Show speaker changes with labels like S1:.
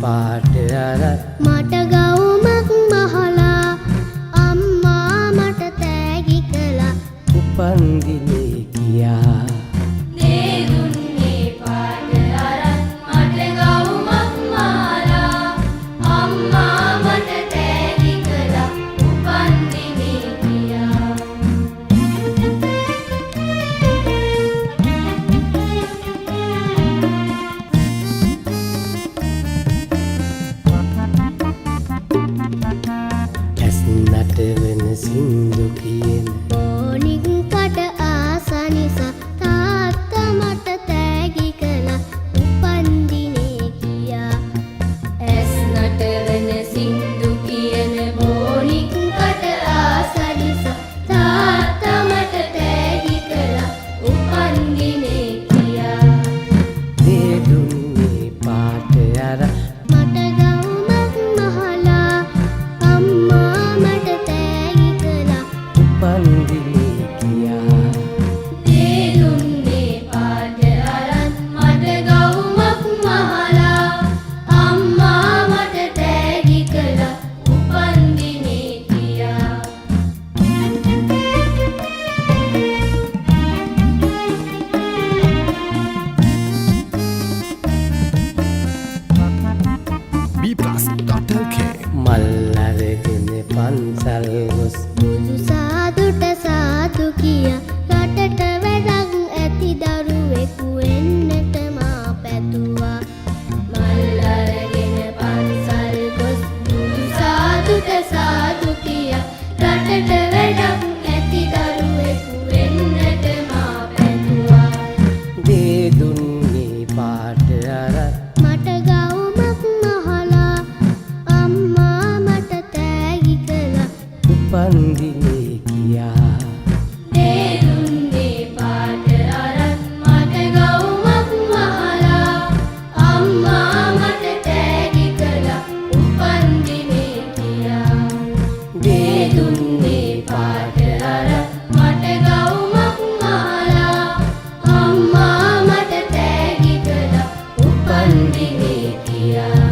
S1: පාට අරන්
S2: මට ගවුමක් මහලා අම්මා මට තෑගි කළා
S1: උපන් දිනේ කියා
S3: දේ දුන්නේ පාට අරන් මට ගවුමක් මහලා අම්මා මට තෑගි කළා උපන් දිනේ කියා
S1: කැස්නට වෙන සින්දු කියන
S2: ඕනික් කට ආස නිසා තාත්තා මට තෑගි කළා උපන් දිනේ කියා
S3: ඇස් නටවන සින්දු කියන බෝනික් කට ආස නිසා තාත්තා මට තෑගි කළා උපන් දිනේ කියා
S1: දේ දුන්නේ පාට අරන්
S2: මට ගවුමක් මහලා අම්මා මට තෑගි කළා
S1: උපන් දිනේ කියා
S3: දේ දුන්නේ පාට අරන් මට ගවුමක් මහලා අම්මා මට තෑගි කළා උපන් දිනේ කියා
S4: B+.lk
S1: මල් අරගෙන පන්සල් ගොස්
S2: බුදු සාදුට සාදු කියා රටට වැඩක් ඇති දරුවෙකු වෙන්නට මා පැතුවා
S3: මල් අරගෙන පන්සල් ගොස් බුදු සාදුට සාදු කියා රටට වැඩක් ඇති දරුවෙකු වෙන්නට මා පැතුවා
S1: දේ දුන්නේ පාට අරන්
S2: මට ගවුමක් මහලා අම්මා මට තෑගි කළා
S1: උපන් දිනේ කියා
S3: දේ දුන්නේ පාට අරන් මට ගවුමක් මහලා අම්මා මට තෑගි කළා උපන් දිනේ කියා
S1: දේ දුන්නේ පාට අරන්
S3: මට ගවුමක් මහලා අම්මා මට තෑගි කළා උපන් දිනේ කියා